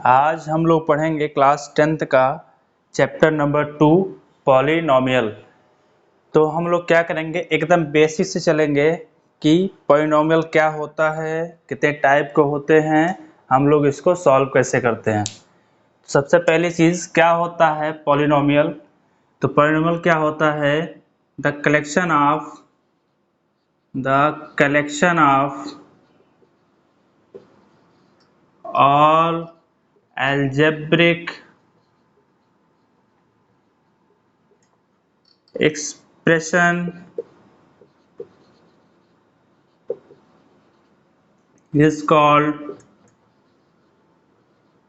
आज हम लोग पढ़ेंगे क्लास 10th का चैप्टर नंबर 2 पॉलिनोमियल। तो हम लोग क्या करेंगे, एकदम बेसिक से चलेंगे कि पॉलिनोमियल क्या होता है, कितने टाइप के होते हैं, हम लोग इसको सॉल्व कैसे करते हैं। सबसे पहली चीज़ क्या होता है पॉलिनोमियल। तो पॉलिनोमियल क्या होता है, the collection of all algebraic expression is called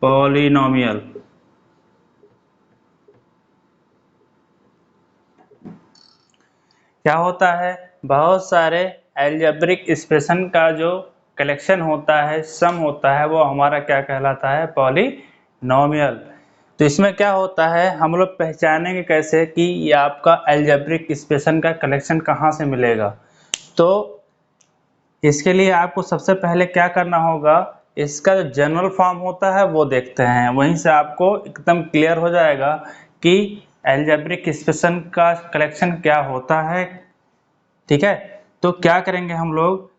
polynomial। क्या होता है, बहुत सारे एल्जेब्रिक एक्सप्रेशन का जो कलेक्शन होता है, सम होता है, वो हमारा क्या कहलाता है, पॉलिनोमियल। तो इसमें क्या होता है, हम लोग पहचानेंगे कैसे कि ये आपका एल्जेब्रिक एक्सप्रेशन का कलेक्शन कहाँ से मिलेगा। तो इसके लिए आपको सबसे पहले क्या करना होगा, इसका जो जनरल फॉर्म होता है वो देखते हैं, वहीं से आपको एकदम क्लियर हो जाएगा कि एल्जेब्रिक एक्सप्रेशन का कलेक्शन क्या होता है। ठीक है, तो क्या करेंगे हम लोग,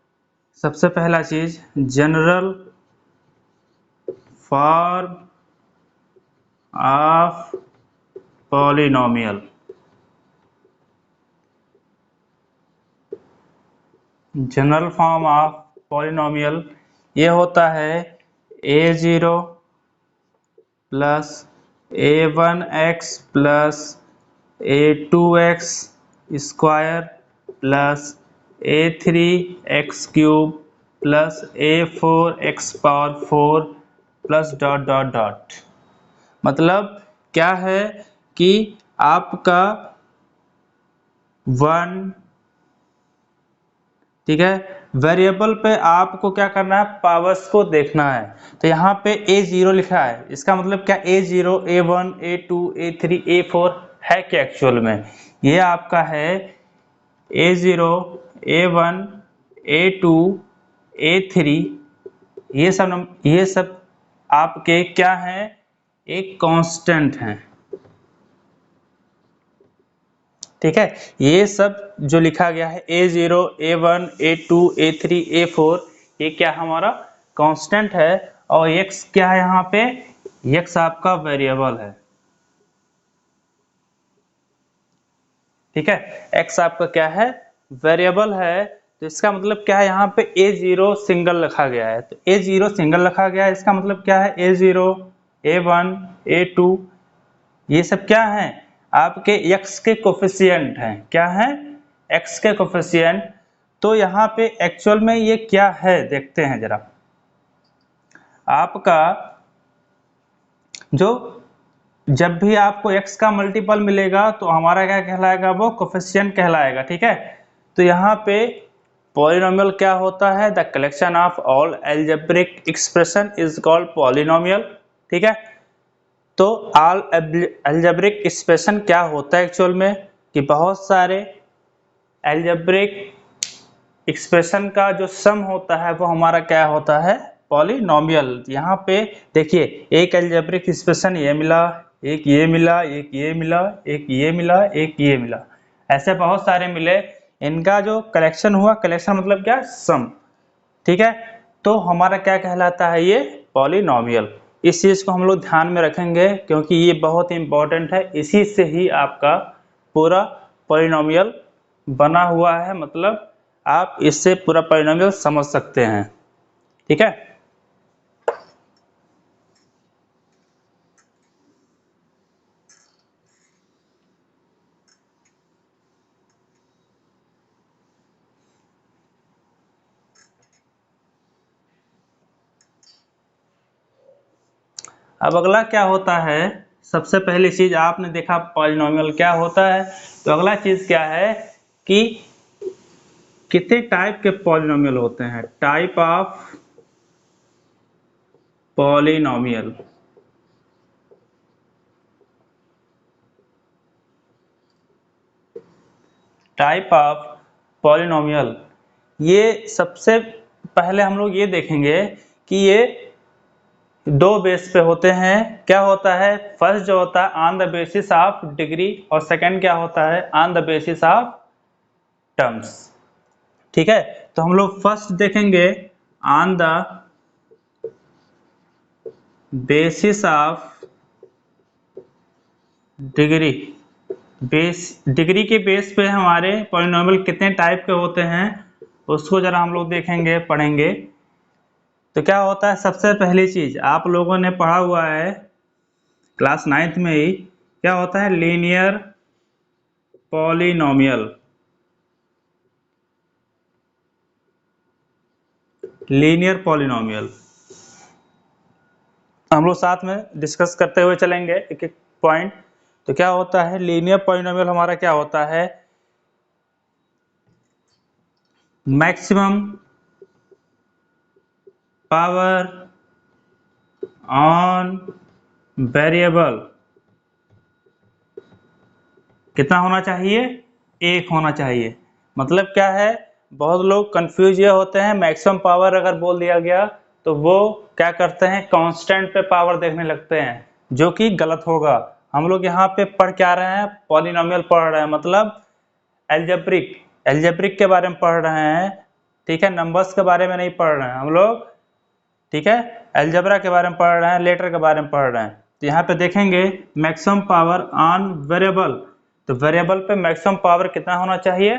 सबसे पहला चीज general form of polynomial. General form of polynomial ये होता है a0 plus a1x plus a2x square plus a3x cube plus a4x power 4 plus dot dot dot. मतलब क्या है कि आपका 1, ठीक है, वेरिएबल पे आपको क्या करना है, पावर्स को देखना है। तो यहाँ पे a0 लिखा है, इसका मतलब क्या, a0 a1 a2 a3 a4 है क्या एक्चुअल में, ये आपका है a0 a1 a2 a3, ये सब आपके क्या हैं, एक कांस्टेंट हैं। ठीक है, ये सब जो लिखा गया है a0 a1 a2 a3 a4, ये क्या हमारा कांस्टेंट है। और x क्या है, यहाँ पे x आपका वेरिएबल है। ठीक है, x आपका क्या है, वेरिएबल है। तो इसका मतलब क्या है, यहाँ पे a0 सिंगल रखा गया है। तो a0 सिंगल रखा गया है, इसका मतलब क्या है, a0 a1 a2 ये सब क्या हैं, आपके x के कोफिशिएंट हैं। क्या हैं, x के कोफिशिएंट। तो यहाँ पे एक्चुअल में ये क्या है, देखते हैं जरा। आपका जो जब भी आपको x का मल्टीपल मिलेगा तो हमारा क्या कहलाएगा, वो कोफिशिएंट कहलाएगा। ठीक है, तो यहाँ पे पॉलिनोमियल क्या होता है, the collection of all algebraic expression is called polynomial. ठीक है, तो ऑल एल्जेब्रिक एक्सप्रेशन क्या होता है एक्चुअल में, कि बहुत सारे एल्जेब्रिक एक्सप्रेशन का जो सम होता है वो हमारा क्या होता है, पॉलिनोमियल। यहाँ पे देखिए, एक एल्जेब्रिक एक्सप्रेशन ये मिला, एक ये मिला, एक ये मिला, एक ये मिला, एक ये मिला, ऐसे बहुत सारे मिले, इनका जो कलेक्शन हुआ, कलेक्शन मतलब क्या, सम। ठीक है, तो हमारा क्या कहलाता है, ये पॉलिनोमियल। इस चीज को हम लोग ध्यान में रखेंगे क्योंकि ये बहुत इंपॉर्टेंट है, इसी से ही आपका पूरा पॉलिनोमियल बना हुआ है, मतलब आप इससे पूरा पॉलिनोमियल समझ सकते हैं। ठीक है, अब अगला क्या होता है, सबसे पहली चीज आपने देखा पॉलिनोमियल क्या होता है, तो अगला चीज क्या है कि कितने टाइप के पॉलिनोमियल होते हैं, type of polynomial. Type of polynomial, ये सबसे पहले हम लोग ये देखेंगे कि ये दो बेस पे होते हैं। क्या होता है, फर्स्ट जो होता है on the basis of degree, और सेकंड क्या होता है, on the basis of terms. ठीक है, तो हम लोग फर्स्ट देखेंगे on the basis of degree. Degree के बेस पे हमारे पॉलिनोमियल कितने टाइप के होते हैं उसको जरा हम लोग देखेंगे, पढ़ेंगे। तो क्या होता है, सबसे पहली चीज आप लोगों ने पढ़ा हुआ है क्लास 9th में ही, क्या होता है, लीनियर पॉलिनोमियल। लीनियर पॉलिनोमियल हम लोग साथ में डिस्कस करते हुए चलेंगे एक एक पॉइंट। तो क्या होता है लीनियर पॉलिनोमियल, हमारा क्या होता है, मैक्सिमम पावर ऑन वेरिएबल कितना होना चाहिए, एक होना चाहिए। मतलब क्या है, बहुत लोग कंफ्यूज ये होते हैं, मैक्सिमम पावर अगर बोल दिया गया तो वो क्या करते हैं, कांस्टेंट पे पावर देखने लगते हैं, जो कि गलत होगा। हम लोग यहाँ पे पढ़ क्या रहे हैं, पॉलिनोमियल पढ़ रहे हैं, मतलब एल्जेब्रिक के बारे में पढ़ रहे हैं। ठीक है, नंबर्स के बारे में नहीं पढ़ रहे हैं हम लोग। ठीक है, अलजेब्रा के बारे में पढ़ रहे हैं, लेटर के बारे में पढ़ रहे हैं। तो यहाँ पे देखेंगे मैक्सिमम पावर ऑन वेरिएबल, तो वेरिएबल पे मैक्सिमम पावर कितना होना चाहिए,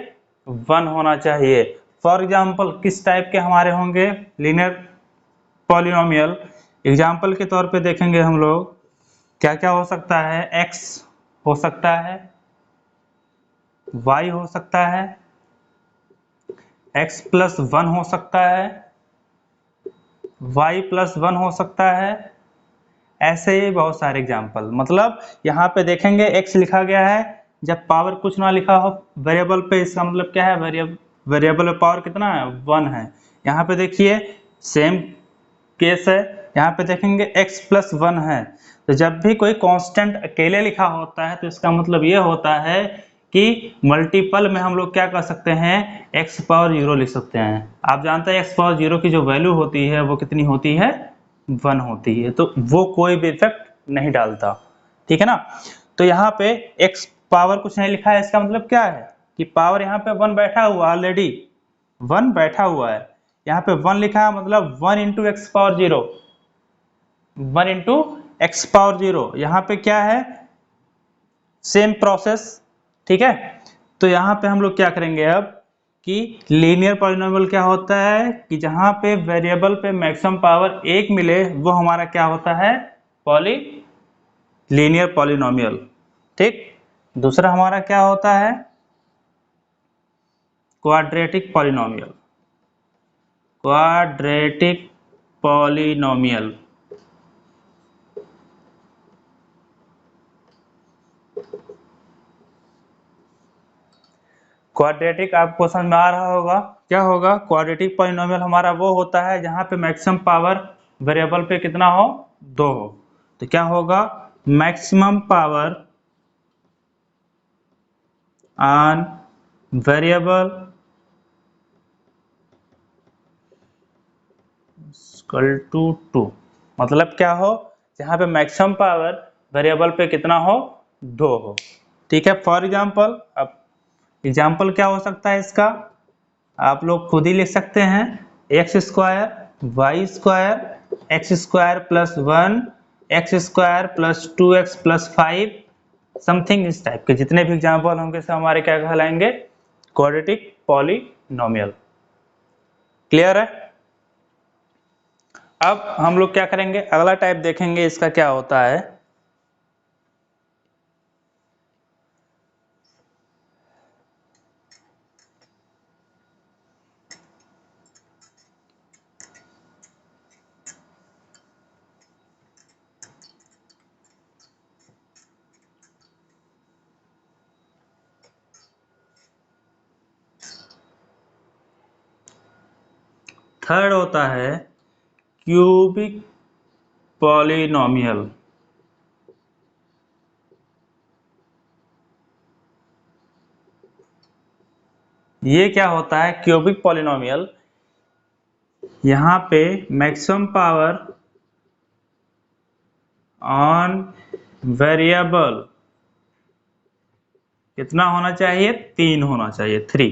1 होना चाहिए। फॉर एग्जांपल किस टाइप के हमारे होंगे लीनियर पॉलिनोमियल, एग्जांपल के तौर पे देखेंगे हम लोग, क्या क्या हो सकता है, x हो सकता है, y हो सकता है, x+1 हो सकता है, y+1 हो सकता है, ऐसे ही बहुत सारे एग्जाम्पल। मतलब यहाँ पे देखेंगे x लिखा गया है, जब पावर कुछ ना लिखा हो वेरिएबल पे, इसका मतलब क्या है, वेरिएबल में पावर कितना है, 1 है। यहाँ पे देखिए सेम केस है, यहाँ पे देखेंगे x+1 है। तो जब भी कोई कांस्टेंट अकेले लिखा होता है तो इसका मतलब ये होता है कि मल्टीपल में हम लोग क्या कर सकते हैं, x⁻0 लिख सकते हैं। आप जानते हैं x⁻0 की जो वैल्यू होती है वो कितनी होती है, 1 होती है, तो वो कोई भी इफेक्ट नहीं डालता। ठीक है ना, तो यहाँ पे x पावर कुछ नहीं लिखा है, इसका मतलब क्या है कि पावर यहाँ पे 1 बैठा हुआ, ऑलरेडी 1 बैठा हुआ है। यहाँ पे 1 लिखा है, मतलब 1 इंटू x⁻0, 1 इंटू x⁻0। यहाँ पे क्या है, सेम प्रोसेस। ठीक है, तो यहाँ पे हम लोग क्या करेंगे अब कि लीनियर पॉलिनोमियल क्या होता है कि जहाँ पे वेरिएबल पे मैक्सिमम पावर 1 मिले वो हमारा क्या होता है, लीनियर पॉलिनोमियल। ठीक, दूसरा हमारा क्या होता है, quadratic polynomial. Quadratic polynomial, quadratic आपको समझ में आ रहा होगा क्या होगा। क्वाड्रेटिक पॉलिनोमियल हमारा वो होता है जहां पे मैक्सिमम पावर वेरिएबल पे कितना हो, 2 हो। तो क्या होगा, maximum power on variable equal to 2। मतलब क्या हो, जहां पे मैक्सिमम पावर वेरिएबल पे कितना हो, 2 हो। ठीक है, फॉर एग्जांपल, अब एग्जांपल क्या हो सकता है इसका, आप लोग खुद ही लिख सकते हैं, x² y² x² + 1 x² + 2x + 5 something. इस टाइप के जितने भी एग्जांपल होंगे सब हमारे क्या कहलाएंगे, क्वाड्रेटिक पॉलिनोमियल। क्लियर है। अब हम लोग क्या करेंगे, अगला टाइप देखेंगे, इसका क्या होता है, थर्ड होता है क्यूबिक पॉलिनोमियल। ये क्या होता है, क्यूबिक पॉलिनोमियल, यहाँ पे मैक्सिमम पावर ऑन वेरिएबल कितना होना चाहिए? 3 होना चाहिए, 3।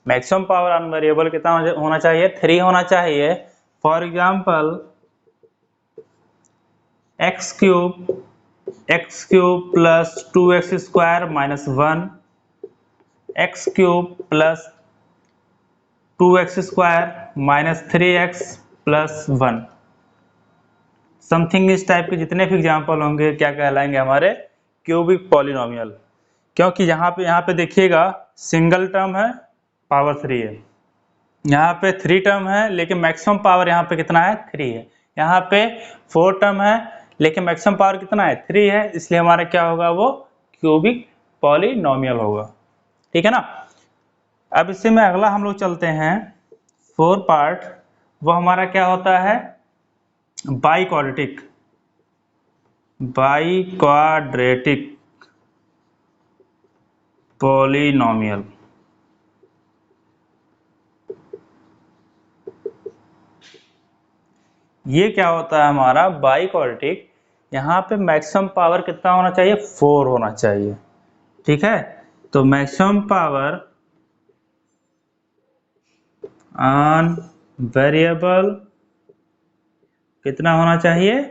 मैक्सिमम पावर ऑन वेरिएबल कितना होना चाहिए? 3 होना चाहिए। For example x cube plus 2x square minus 1, x cube plus 2x square minus 3x plus 1, something इस टाइप के जितने भी एग्जाम्पल होंगे क्या कहलाएंगे? हमारे क्यूबिक पॉलिनोमियल। क्योंकि यहाँ पे देखिएगा सिंगल टर्म है, पावर 3 है। यहाँ पे 3 टर्म है लेकिन मैक्सिमम पावर यहाँ पे कितना है? 3 है। यहाँ पे 4 टर्म है लेकिन मैक्सिमम पावर कितना है? 3 है। इसलिए हमारा क्या होगा? वो क्यूबिक पॉलिनोमियल होगा। ठीक है ना। अब इससे में अगला हम लोग चलते हैं 4 पार्ट। वो हमारा क्या होता है? Biquadratic polynomial. ये क्या होता है हमारा? बाइक्वाड्रेटिक। यहाँ पे मैक्सिमम पावर कितना होना चाहिए? 4 होना चाहिए। ठीक है। तो मैक्सिमम पावर ऑन वेरिएबल कितना होना चाहिए?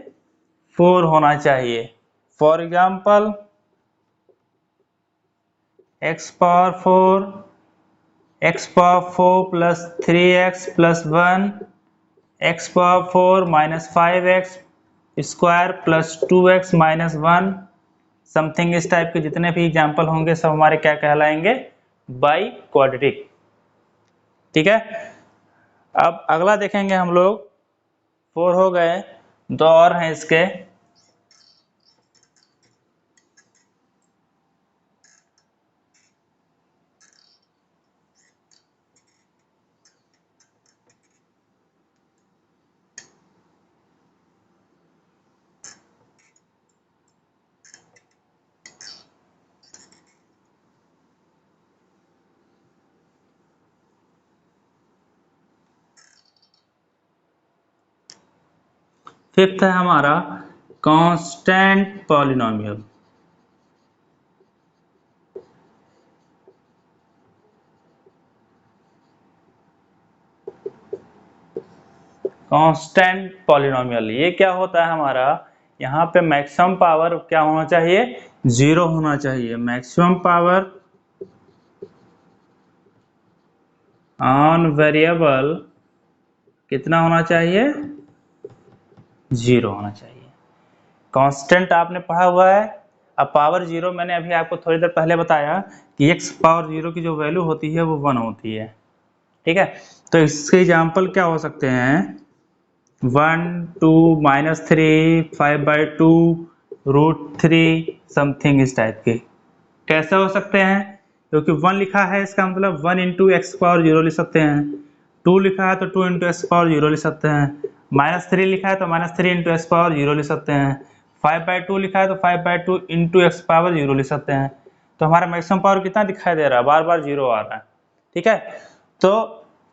4 होना चाहिए। For example x power 4 plus 3x plus 1, x power 4 minus 5x square plus 2x minus 1, something इस टाइप के जितने भी एग्जाम्पल होंगे सब हमारे क्या कहलाएंगे? बाइक्वाड्रेटिक। ठीक है। अब अगला देखेंगे हम लोग। 4 हो गए, 2 और हैं इसके। फिफ्थ है हमारा कांस्टेंट पॉलिनोमियल। कांस्टेंट पॉलिनोमियल ये क्या होता है हमारा? यहाँ पे मैक्सिमम पावर क्या होना चाहिए? 0 होना चाहिए। मैक्सिमम पावर ऑन वेरिएबल कितना होना चाहिए? 0 होना चाहिए। कांस्टेंट आपने पढ़ा हुआ है। अब पावर 0 मैंने अभी आपको थोड़ी देर पहले बताया कि x पावर 0 की जो वैल्यू होती है वो 1 होती है। ठीक है। तो इसके एग्जाम्पल क्या हो सकते हैं? 1 2 माइनस 3 5/2 √3, समथिंग इस टाइप के कैसे हो सकते हैं? क्योंकि 1 लिखा है इसका मतलब 1 इंटू एक्स पावर 0 लिख सकते हैं। 2 लिखा है तो 2 इंटू एक्स पावर 0 लिख सकते हैं। -3 लिखा है तो -3 इंटू एक्स पावर 0 लिख सकते हैं। 5/2 लिखा है तो 5/2 इंटू एक्स पावर 0 लिख सकते हैं। तो हमारा मैक्सिमम पावर कितना दिखाई दे रहा है? बार बार 0 आ रहा है। ठीक है। तो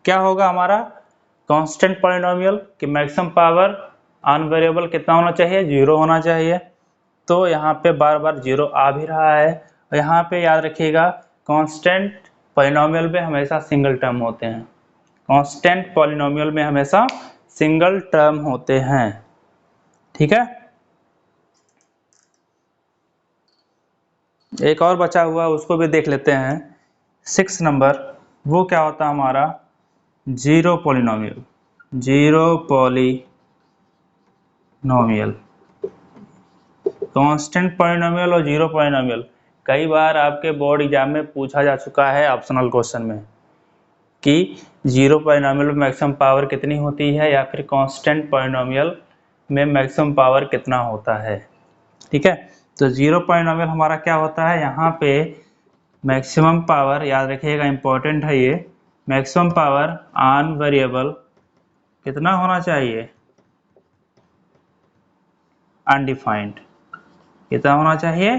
क्या होगा हमारा कांस्टेंट पॉलिनोमियल कि मैक्सिमम पावर ऑन वेरिएबल कितना होना चाहिए? 0 होना चाहिए। तो यहाँ पे बार बार 0 आ भी रहा है। और यहाँ पे याद रखिएगा कांस्टेंट पॉलिनोमियल में हमेशा सिंगल टर्म होते हैं। कांस्टेंट पॉलिनोमियल में हमेशा सिंगल टर्म होते हैं। ठीक है। एक और बचा हुआ उसको भी देख लेते हैं। 6 नंबर वो क्या होता है हमारा? Zero polynomial. कांस्टेंट पॉलिनोमियल और जीरो पॉलिनोमियल कई बार आपके बोर्ड एग्जाम में पूछा जा चुका है ऑप्शनल क्वेश्चन में कि जीरो पॉलिनोमियल में मैक्सिमम पावर कितनी होती है या फिर कांस्टेंट पॉलिनोमियल में मैक्सिमम पावर कितना होता है। ठीक है। तो जीरो पॉलिनोमियल हमारा क्या होता है? यहाँ पे मैक्सिमम पावर याद रखिएगा, इंपॉर्टेंट है ये। मैक्सिमम पावर ऑन वेरिएबल कितना होना चाहिए? अनडिफाइंड। कितना होना चाहिए?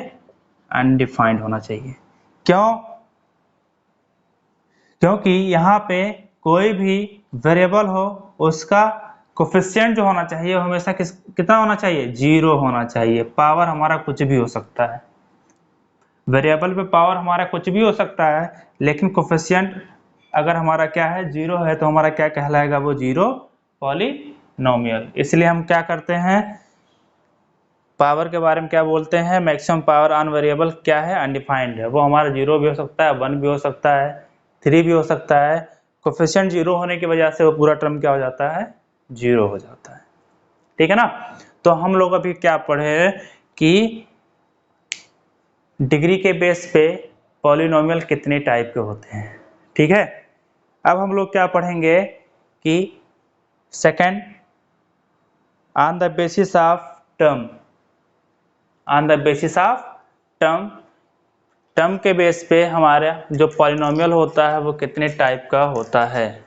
अनडिफाइंड होना चाहिए। क्यों? क्योंकि यहाँ पे कोई भी वेरिएबल हो उसका कोफिशिएंट जो होना चाहिए वो हमेशा कितना होना चाहिए, 0 होना चाहिए। पावर हमारा कुछ भी हो सकता है, वेरिएबल पे पावर हमारा कुछ भी हो सकता है, लेकिन कोफिशिएंट अगर हमारा क्या है, 0 है, तो हमारा क्या कहलाएगा, वो 0 पॉलिनोमियल। इसलिए हम क्या करते हैं, पावर के बारे में क्या बोलते हैं, मैक्सिमम पावर ऑन वेरिएबल क्या है, अनडिफाइंड है। वो हमारा 0 भी हो सकता है, 1 भी हो सकता है, 3 भी हो सकता है। कोफिशिएंट 0 होने की वजह से वो पूरा टर्म क्या हो जाता है, 0 हो जाता है। ठीक है ना। तो हम लोग अभी क्या पढ़े कि डिग्री के बेस पे पॉलिनोमियल कितने टाइप के होते हैं। ठीक है। अब हम लोग क्या पढ़ेंगे कि second, on the basis of term, on the basis of term, term के बेस पे हमारा जो पॉलिनोमियल होता है वो कितने टाइप का होता है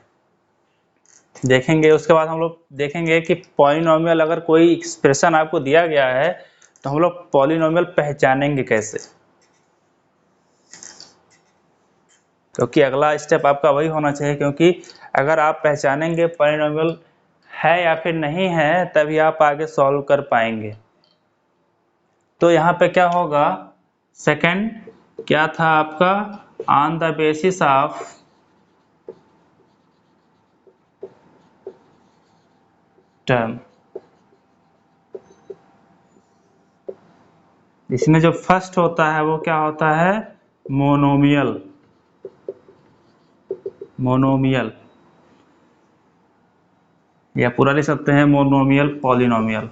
देखेंगे। उसके बाद हम लोग देखेंगे कि पॉलिनोमियल अगर कोई एक्सप्रेशन आपको दिया गया है तो हम लोग पॉलिनोमियल पहचानेंगे कैसे, क्योंकि अगला स्टेप आपका वही होना चाहिए। क्योंकि अगर आप पहचानेंगे पॉलिनोमियल है या फिर नहीं है, तभी आप आगे सॉल्व कर पाएंगे। तो यहाँ पे क्या होगा, सेकंड क्या था आपका, on the basis of term. इसमें जो फर्स्ट होता है वो क्या होता है, मोनोमियल, मोनोमियल, या पूरा लिख सकते हैं मोनोमियल पॉलिनोमियल,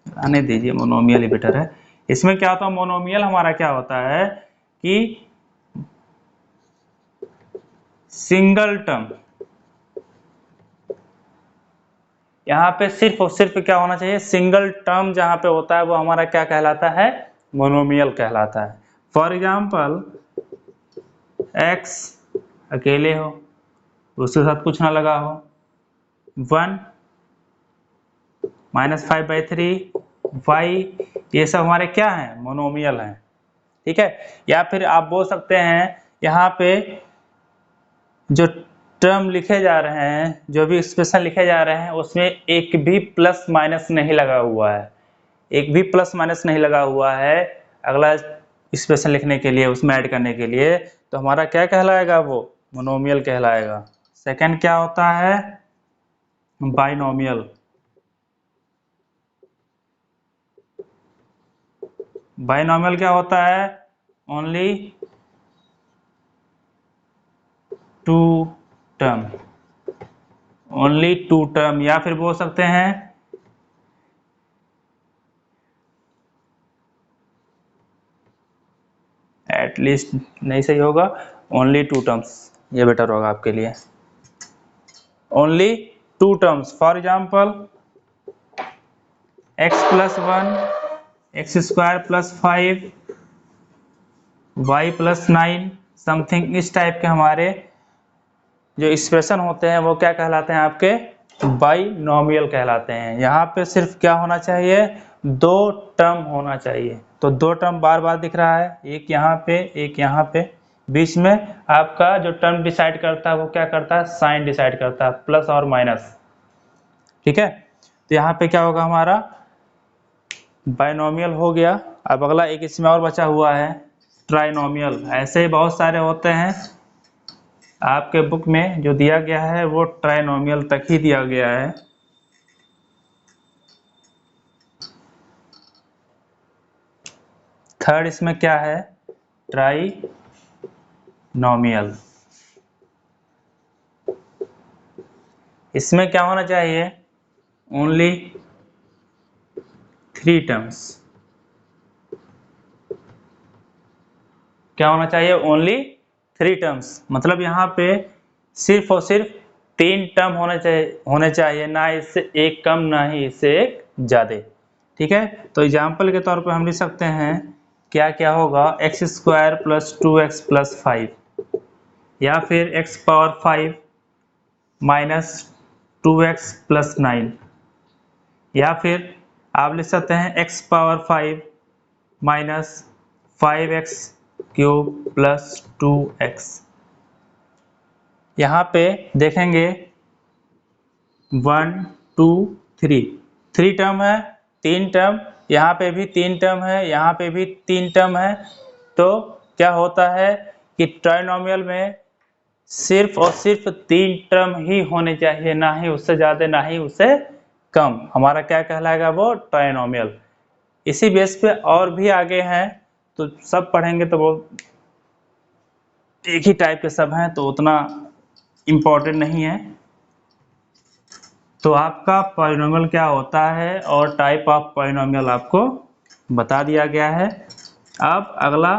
आने दीजिए, मोनोमियल ही बेटर है। इसमें क्या होता है, मोनोमियल हमारा क्या होता है कि सिंगल टर्म, यहाँ पे सिर्फ और सिर्फ क्या होना चाहिए, सिंगल टर्म जहाँ पे होता है वो हमारा क्या कहलाता है, मोनोमियल कहलाता है। फॉर एग्जाम्पल x अकेले हो, उसके साथ कुछ ना लगा हो, 1 -5/3 y, ये सब हमारे क्या हैं, मोनोमियल हैं। ठीक है। या फिर आप बोल सकते हैं यहाँ पे जो टर्म लिखे जा रहे हैं, जो भी एक्सप्रेशन लिखे जा रहे हैं, उसमें एक भी प्लस माइनस नहीं लगा हुआ है, एक भी प्लस माइनस नहीं लगा हुआ है अगला एक्सप्रेशन लिखने के लिए, उसमें ऐड करने के लिए, तो हमारा क्या कहलाएगा, वो मोनोमियल कहलाएगा। सेकंड क्या होता है, बाइनोमियल। बाइनोमियल क्या होता है, ओनली 2 टर्म, ओनली 2 टर्म, या फिर बोल सकते हैं एटलीस्ट, नहीं सही होगा, ओनली 2 टर्म्स, ये बेटर होगा आपके लिए, only 2 terms. For example x+1, x² + 5, y+9, something इस टाइप के हमारे जो एक्सप्रेशन होते हैं वो क्या कहलाते हैं, आपके बाइनोमियल कहलाते हैं। यहाँ पे सिर्फ क्या होना चाहिए, 2 टर्म होना चाहिए। तो 2 टर्म बार बार दिख रहा है, एक यहाँ पे, एक यहाँ पे, बीच में आपका जो टर्म डिसाइड करता है वो क्या करता है, साइन डिसाइड करता है, प्लस और माइनस। ठीक है। तो यहाँ पे क्या होगा, हमारा बाइनोमियल हो गया। अब अगला एक इसमें और बचा हुआ है, ट्राइनोमियल। ऐसे ही बहुत सारे होते हैं, आपके बुक में जो दिया गया है वो ट्राइनोमियल तक ही दिया गया है। थर्ड इसमें क्या है, ट्राइनोमियल। इसमें क्या होना चाहिए, ओनली 3 टर्म्स। क्या होना चाहिए, ओनली 3 टर्म्स, मतलब यहाँ पे सिर्फ और सिर्फ 3 टर्म होने चाहिए, ना इससे एक कम ना ही इससे एक ज़्यादा। ठीक है। तो एग्जाम्पल के तौर पे हम लिख सकते हैं क्या क्या होगा, x² + 2x + 5, या फिर x⁵ - 2x + 9, या फिर आप लिख सकते हैं x⁵ - 5x³ + 2x। यहाँ पे देखेंगे 1 2 3, 3 टर्म है, 3 टर्म, यहाँ पे भी 3 टर्म है, यहाँ पे भी 3 टर्म है। तो क्या होता है कि ट्राइनोमियल में सिर्फ और सिर्फ 3 टर्म ही होने चाहिए, ना ही उससे ज़्यादा ना ही उससे कम। हमारा क्या कहलाएगा वो ट्राइनोमियल। इसी बेस पे और भी आगे हैं, तो सब पढ़ेंगे तो वो एक ही टाइप के सब हैं, तो उतना इम्पोर्टेंट नहीं है। तो आपका पॉलिनोमियल क्या होता है और टाइप ऑफ पॉलिनोमियल आपको बता दिया गया है। अब अगला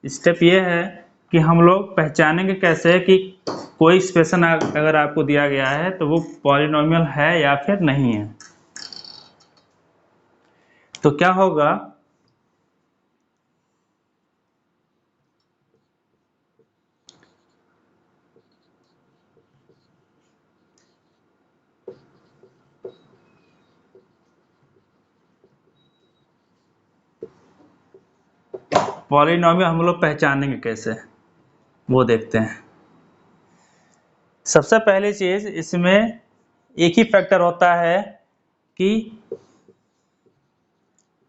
स्टेप ये है कि हम लोग पहचानेंगे कैसे कि कोई एक्सप्रेशन अगर आपको दिया गया है तो वो पॉलिनोमियल है या फिर नहीं है। तो क्या होगा, पॉलिनोमियल हम लोग पहचानेंगे कैसे वो देखते हैं। सबसे पहली चीज, इसमें एक ही फैक्टर होता है कि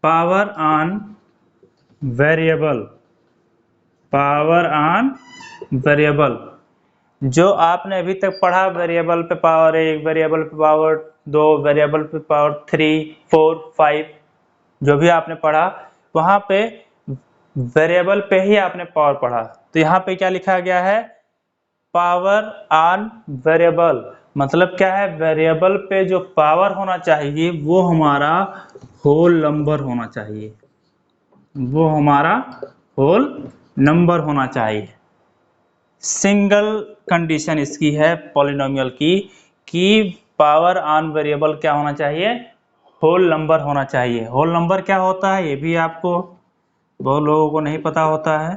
power on variable, power on variable. जो आपने अभी तक पढ़ा, वेरिएबल पे पावर 1, वेरिएबल पे पावर 2, वेरिएबल पे पावर 3, 4, 5, जो भी आपने पढ़ा वहां पे वेरिएबल पे ही आपने पावर पढ़ा। तो यहाँ पे क्या लिखा गया है, पावर ऑन वेरिएबल। मतलब क्या है, वेरिएबल पे जो पावर होना चाहिए वो हमारा होल नंबर होना चाहिए, वो हमारा होल नंबर होना चाहिए। सिंगल कंडीशन इसकी है पॉलिनोमियल की कि पावर ऑन वेरिएबल क्या होना चाहिए, होल नंबर होना चाहिए। होल नंबर क्या होता है ये भी आपको बहुत लोगों को नहीं पता होता है।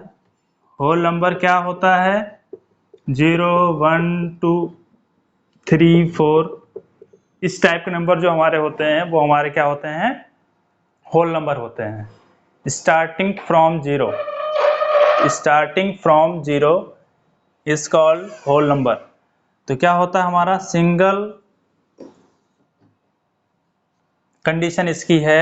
होल नंबर क्या होता है, 0 1 2 3 4, इस टाइप के नंबर जो हमारे होते हैं वो हमारे क्या होते हैं, होल नंबर होते हैं। Starting from zero, starting from zero is called whole number. तो क्या होता है, हमारा सिंगल कंडीशन इसकी है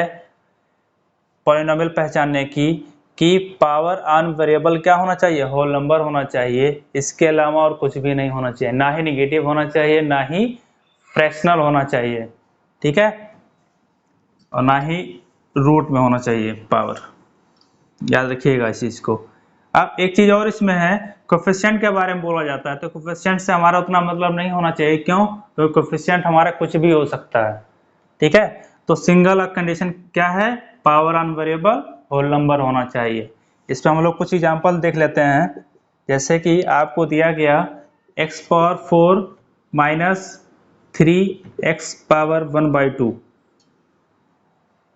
पॉलिनोमियल पहचानने की कि पावर ऑन वेरिएबल क्या होना चाहिए, होल नंबर होना चाहिए। इसके अलावा और कुछ भी नहीं होना चाहिए, ना ही निगेटिव होना चाहिए, ना ही फ्रैक्शनल होना चाहिए, ठीक है, और ना ही रूट में होना चाहिए पावर। याद रखिएगा इस चीज को। अब एक चीज और इसमें है, कोफिशिएंट के बारे में बोला जाता है। तो कोफिशिएंट से हमारा उतना मतलब नहीं होना चाहिए, क्यों, तो कोफिशिएंट हमारा कुछ भी हो सकता है, ठीक है। तो सिंगल कंडीशन क्या है, power on variable whole number होना चाहिए। इस पर हम लोग कुछ एग्जांपल देख लेते हैं। जैसे कि आपको दिया गया x power 4 minus 3x power 1/2।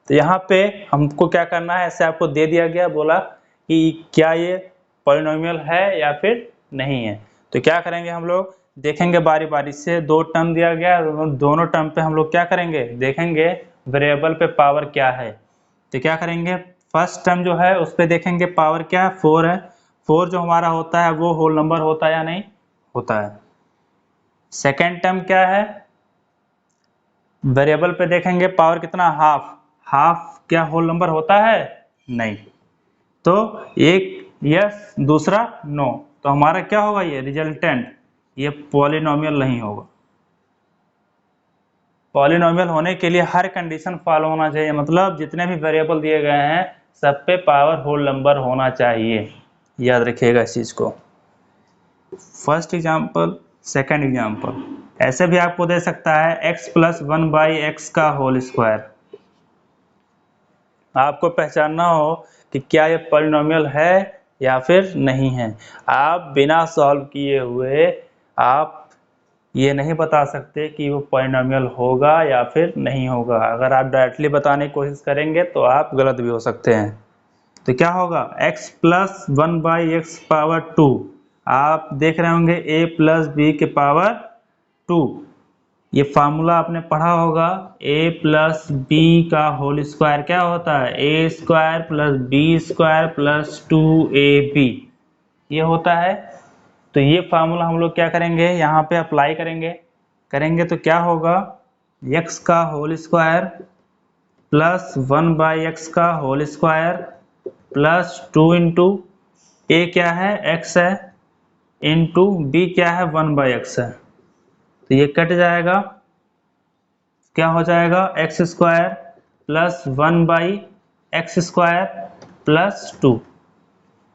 तो यहाँ पे हमको क्या करना है, ऐसे आपको दे दिया गया, बोला कि क्या ये पॉलिनोमियल है या फिर नहीं है। तो क्या करेंगे, हम लोग देखेंगे बारी बारी से। दो टर्म दिया गया, दोनों टर्म पे हम लोग क्या करेंगे, देखेंगे वेरिएबल पे पावर क्या है। तो क्या करेंगे, फर्स्ट टर्म जो है उस पे देखेंगे पावर क्या है, 4 है। 4 जो हमारा होता है वो होल नंबर होता है या नहीं होता है। सेकेंड टर्म क्या है, वेरिएबल पे देखेंगे पावर कितना, हाफ। हाफ क्या होल नंबर होता है, नहीं। तो एक यस, दूसरा नो, तो हमारा क्या होगा, ये रिजल्टेंट, ये पॉलिनोमियल नहीं होगा। पॉलिनोमियल होने के लिए हर कंडीशन फॉलो होना चाहिए, मतलब जितने भी वेरिएबल दिए गए हैं सब पे पावर होल नंबर होना चाहिए। याद रखिएगा इस चीज को। First example, second example. ऐसे भी आपको दे सकता है x प्लस 1/x का होल स्क्वायर। आपको पहचानना हो कि क्या ये पॉलिनोमियल है या फिर नहीं है। आप बिना सॉल्व किए हुए आप ये नहीं बता सकते कि वो पॉलिनोमियल होगा या फिर नहीं होगा। अगर आप डायरेक्टली बताने की कोशिश करेंगे तो आप गलत भी हो सकते हैं। तो क्या होगा, x प्लस 1/x पावर 2। आप देख रहे होंगे a प्लस बी के पावर 2। ये फार्मूला आपने पढ़ा होगा, a प्लस बी का होल स्क्वायर क्या होता है, a square plus B square plus 2ab, ये होता है। तो ये फार्मूला हम लोग क्या करेंगे, यहाँ पे अप्लाई करेंगे। करेंगे तो क्या होगा, एक्स का होल स्क्वायर प्लस 1/x का होल स्क्वायर प्लस 2 इंटू ए क्या है x है इंटू बी क्या है 1/x है। तो ये कट जाएगा, क्या हो जाएगा x square plus 1/x square plus 2।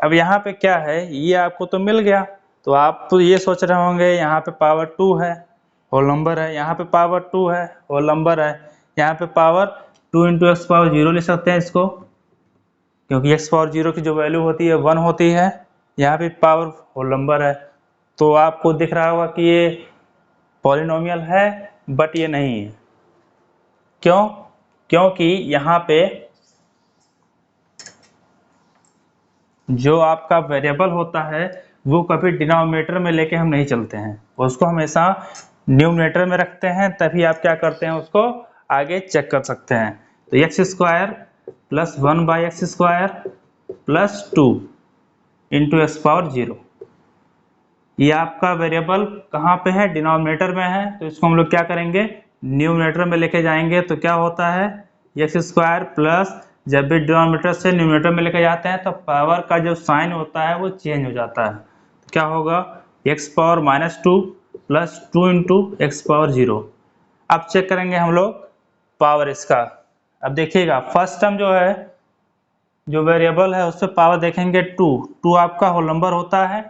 अब यहाँ पे क्या है, ये आपको तो मिल गया, तो आप तो ये सोच रहे होंगे यहाँ पे पावर 2 है होल नंबर है, यहाँ पे पावर 2 है होल नंबर है, यहाँ पे पावर 2 इंटू एक्स पावर 0 लिख सकते हैं इसको, क्योंकि एक्स पावर 0 की जो वैल्यू होती है 1 होती है, यहाँ पे पावर होल नंबर है। तो आपको दिख रहा होगा कि ये पॉलिनोमियल है, बट ये नहीं है। क्यों? क्योंकि यहाँ पे जो आपका वेरिएबल होता है वो कभी डिनोमिनेटर में लेके हम नहीं चलते हैं, उसको हमेशा न्यूमरेटर में रखते हैं, तभी आप क्या करते हैं उसको आगे चेक कर सकते हैं। तो x square plus 1/x square plus 2 into x power 0, ये आपका वेरिएबल कहाँ पे है, डिनोमिनेटर में है, तो इसको हम लोग क्या करेंगे न्यूमरेटर में लेके जाएंगे। तो क्या होता है एक्स स्क्वायर प्लस, जब भी डिनोमिनेटर से न्यूमरेटर में लेके जाते हैं तो पावर का जो साइन होता है वो चेंज हो जाता है। तो क्या होगा x power -2 plus 2 into x power 0। अब चेक करेंगे हम लोग पावर इसका। अब देखिएगा फर्स्ट टर्म जो है, जो वेरिएबल है उससे पावर देखेंगे 2 आपका होल नंबर होता है।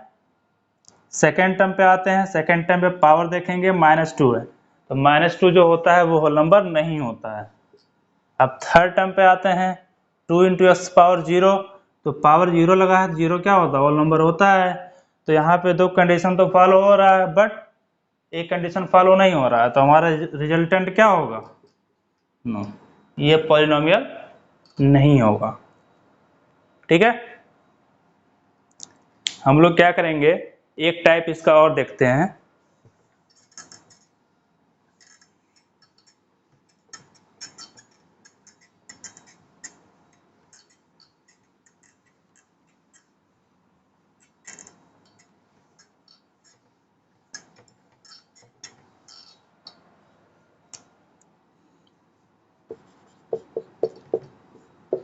सेकेंड टर्म पे आते हैं, सेकेंड टर्म पे पावर देखेंगे -2 है, तो -2 जो होता है वो होल नंबर नहीं होता है। अब थर्ड टर्म पे आते हैं 2 इंटू एक्स पावर 0, तो पावर 0 लगा है, 0 क्या होता है होल नंबर होता है। तो यहाँ पे दो कंडीशन तो फॉलो हो रहा है, बट एक कंडीशन फॉलो नहीं हो रहा है, तो हमारा रिजल्टेंट क्या होगा, नो, ये पॉलिनोमियल नहीं होगा। ठीक है, हम लोग क्या करेंगे एक टाइप इसका और देखते हैं।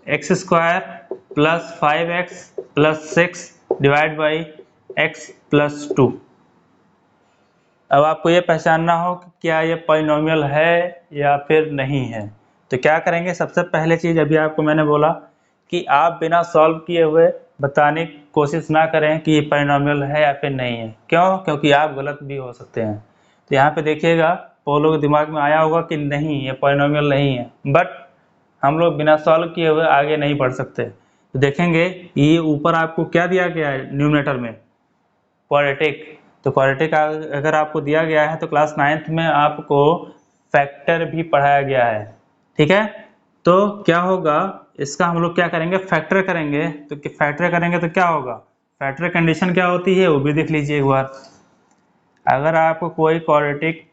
X square plus 5x plus 6 divide by x plus 2। अब आपको ये पहचानना हो कि क्या ये पॉलिनोमियल है या फिर नहीं है। तो क्या करेंगे, सबसे पहले चीज़ अभी आपको मैंने बोला कि आप बिना सॉल्व किए हुए बताने की कोशिश ना करें कि ये पॉलिनोमियल है या फिर नहीं है। क्यों? क्योंकि आप गलत भी हो सकते हैं। तो यहाँ पे देखिएगा पोलो के दिमाग में आया होगा कि नहीं ये पॉलिनोमियल नहीं है, बट हम लोग बिना सॉल्व किए हुए आगे नहीं बढ़ सकते। तो देखेंगे ये ऊपर आपको क्या दिया गया है न्यूमरेटर में, क्वाड्रेटिक। तो क्वाड्रेटिक अगर आपको दिया गया है तो क्लास 9th में आपको फैक्टर भी पढ़ाया गया है। ठीक है, तो क्या होगा इसका हम लोग क्या करेंगे फैक्टर करेंगे। तो फैक्टर करेंगे तो क्या होगा, फैक्टर कंडीशन क्या होती है वो भी देख लीजिए एक बार। अगर आपको कोई क्वाड्रेटिक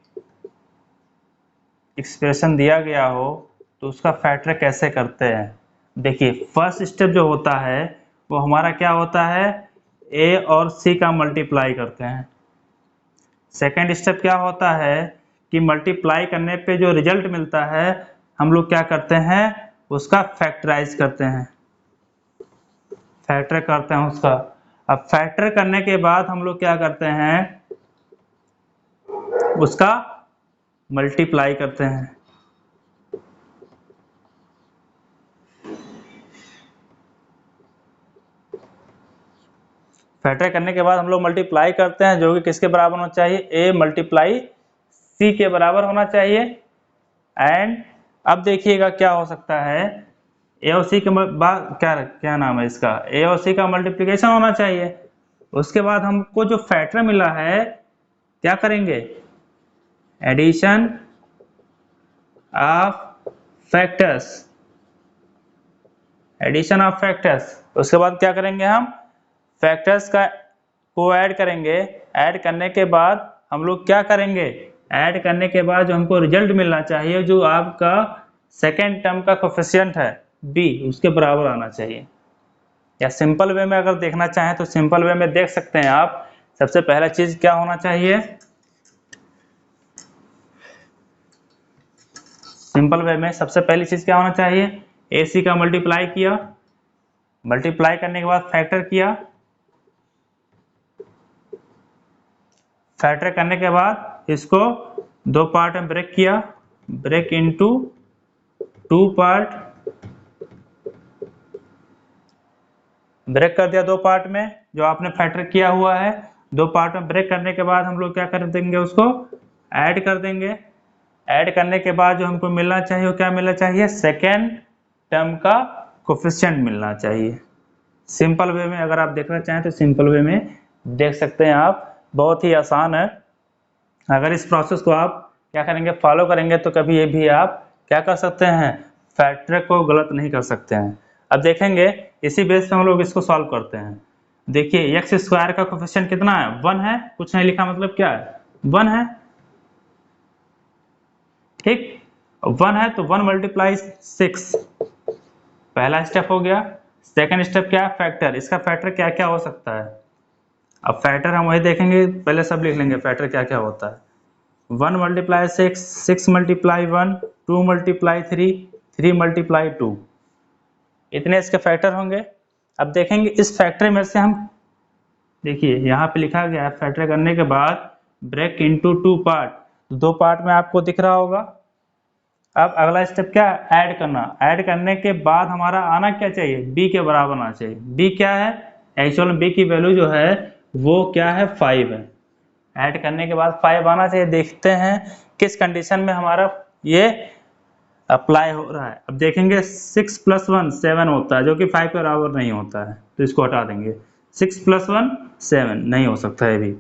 एक्सप्रेशन दिया गया हो तो उसका फैक्टर कैसे करते हैं। देखिए फर्स्ट स्टेप जो होता है वो हमारा क्या होता है, ए और सी का मल्टीप्लाई करते हैं। सेकेंड स्टेप क्या होता है कि मल्टीप्लाई करने पे जो रिजल्ट मिलता है हम लोग क्या करते हैं उसका फैक्टराइज करते हैं, फैक्टर करते हैं उसका। अब फैक्टर करने के बाद हम लोग क्या करते हैं उसका मल्टीप्लाई करते हैं। फैक्टर करने के बाद हम लोग मल्टीप्लाई करते हैं, जो कि किसके बराबर होना चाहिए, ए मल्टीप्लाई सी के बराबर होना चाहिए। एंड अब देखिएगा क्या हो सकता है, ए और सी के बाद क्या क्या नाम है इसका, ए और सी का मल्टीप्लिकेशन होना चाहिए। उसके बाद हमको जो फैक्टर मिला है क्या करेंगे, addition of factors, addition of factors. उसके बाद क्या करेंगे हम फैक्टर्स का को ऐड करेंगे। ऐड करने के बाद हम लोग क्या करेंगे, ऐड करने के बाद जो हमको रिजल्ट मिलना चाहिए, जो आपका सेकेंड टर्म का कोफिशिएंट है बी, उसके बराबर आना चाहिए। या सिंपल वे में अगर देखना चाहें तो सिंपल वे में देख सकते हैं आप। सबसे पहला चीज क्या होना चाहिए, सिंपल वे में सबसे पहली चीज क्या होना चाहिए, AC का मल्टीप्लाई किया, मल्टीप्लाई करने के बाद फैक्टर किया, फैक्टर करने के बाद इसको दो पार्ट में ब्रेक किया, break into two part, break कर दिया दो पार्ट में जो आपने फैक्टर किया हुआ है। दो पार्ट में ब्रेक करने के बाद हम लोग क्या कर देंगे, उसको ऐड कर देंगे। ऐड करने के बाद जो हमको मिलना चाहिए वो क्या मिलना चाहिए, सेकेंड टर्म का कोफिशिएंट मिलना चाहिए। सिंपल वे में अगर आप देखना चाहें तो सिंपल वे में देख सकते हैं आप, बहुत ही आसान है। अगर इस प्रोसेस को आप क्या करेंगे, फॉलो करेंगे तो कभी ये भी आप क्या कर सकते हैं, फैक्टर को गलत नहीं कर सकते हैं। अब देखेंगे इसी बेस पे हम लोग इसको सॉल्व करते हैं। देखिए एक्स स्क्वायर का कोफिशिएंट कितना है, 1 है, कुछ नहीं लिखा मतलब क्या है, 1 है, ठीक, 1 है तो 1 मल्टीप्लाई 6, पहला स्टेप हो गया। सेकंड स्टेप क्या है, फैक्टर, इसका फैक्टर क्या क्या हो सकता है। अब फैक्टर हम वही देखेंगे, पहले सब लिख लेंगे फैक्टर क्या क्या होता है। 1 मल्टीप्लाई 6, 6 मल्टीप्लाई 1, 2 मल्टीप्लाई 3, 3 मल्टीप्लाई 2, इतने इसके फैक्टर होंगे। अब देखेंगे इस फैक्टर में से हम, देखिए यहाँ पे लिखा गया है फैक्टर करने के बाद ब्रेक इनटू टू पार्ट, दो पार्ट में आपको दिख रहा होगा। अब अगला स्टेप क्या है, ऐड करना। ऐड करने के बाद हमारा आना क्या चाहिए, b के बराबर आना चाहिए। b क्या है, एक्चुअल में b की वैल्यू जो है वो क्या है, 5 है। ऐड करने के बाद 5 आना चाहिए। देखते हैं किस कंडीशन में हमारा ये अप्लाई हो रहा है। अब देखेंगे 6 + 1 7 होता है, जो कि 5 के बराबर नहीं होता है, तो इसको हटा देंगे। 6 + 1 7 नहीं हो सकता है भी।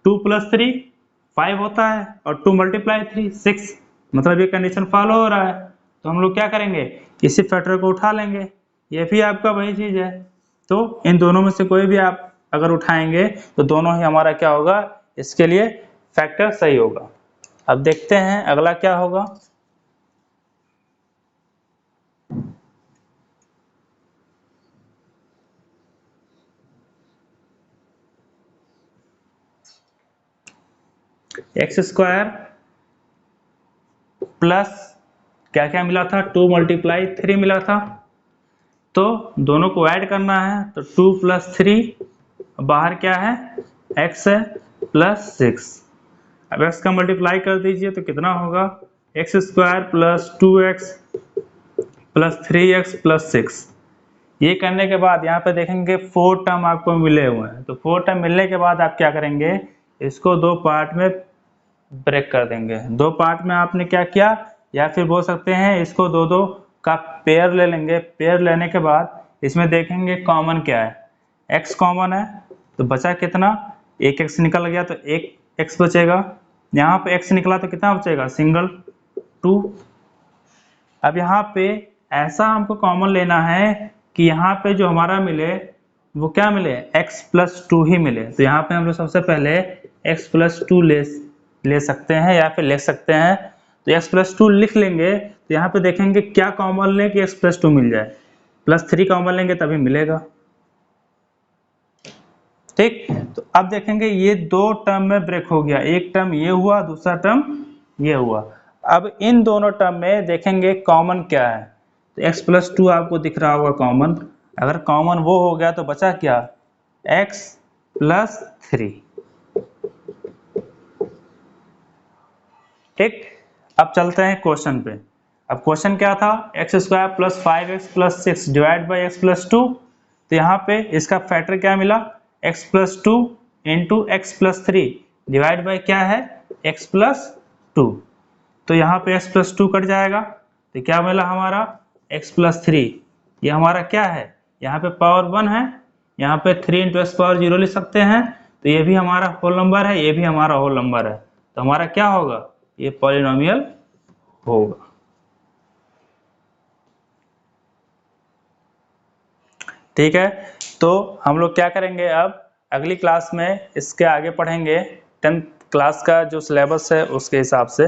2 + 3 5 होता है और 2 × 3 6, मतलब ये कंडीशन फॉलो हो रहा है। तो हम लोग क्या करेंगे, इसी फैक्टर को उठा लेंगे। ये भी आपका वही चीज है, तो इन दोनों में से कोई भी आप अगर उठाएंगे तो दोनों ही हमारा क्या होगा, इसके लिए फैक्टर सही होगा। अब देखते हैं अगला क्या होगा। एक्स स्क्वायर प्लस क्या क्या मिला था, 2 × 3 मिला था, तो दोनों को ऐड करना है। तो 2 + 3, बाहर क्या है, x है, +6। अब x का मल्टीप्लाई कर दीजिए तो कितना होगा, x² + 2x + 3x + 6। ये करने के बाद यहाँ पे देखेंगे 4 टर्म आपको मिले हुए हैं। तो 4 टर्म मिलने के बाद आप क्या करेंगे, इसको दो पार्ट में ब्रेक कर देंगे। दो पार्ट में आपने क्या किया, या फिर बोल सकते हैं इसको दो दो का पेयर ले लेंगे। पेयर लेने के बाद इसमें देखेंगे कॉमन क्या है, x कॉमन है, तो बचा कितना, एक x निकल गया तो एक x बचेगा। यहाँ पे x निकला तो कितना बचेगा, सिंगल 2। अब यहाँ पे ऐसा हमको कॉमन लेना है कि यहाँ पे जो हमारा मिले वो क्या मिले, x + 2 ही मिले। तो यहाँ पे हम लोग सबसे पहले x + 2 ले सकते हैं या फिर लिख सकते हैं। तो x + 2 लिख लेंगे तो यहाँ पे देखेंगे क्या कॉमन लें कि x + 2 मिल जाए, +3 कॉमन लेंगे तभी मिलेगा, ठीक। तो अब देखेंगे ये दो टर्म में ब्रेक हो गया, एक टर्म ये हुआ, दूसरा टर्म ये हुआ। अब इन दोनों टर्म में देखेंगे कॉमन क्या है, तो x + 2 आपको दिख रहा होगा कॉमन। अगर कॉमन वो हो गया तो बचा क्या, x + 3, ठीक। अब चलते हैं क्वेश्चन पे। अब क्वेश्चन क्या था, x² + 5x + 6 divide by x + 2। तो यहाँ पे इसका फैक्टर क्या मिला, x + 2 into x + 3 divide by क्या है, x + 2। तो यहाँ पे x + 2 कट जाएगा तो क्या मिला हमारा, x + 3। ये हमारा क्या है, यहाँ पे पावर 1 है, यहाँ पे 3 × x⁻0 लिख सकते हैं। तो ये भी हमारा होल नंबर है, ये भी हमारा होल नंबर है, तो हमारा क्या होगा, ये पॉलिनोमियल होगा। ठीक है, तो हम लोग क्या करेंगे, अब अगली क्लास में इसके आगे पढ़ेंगे। 10th क्लास का जो सिलेबस है उसके हिसाब से।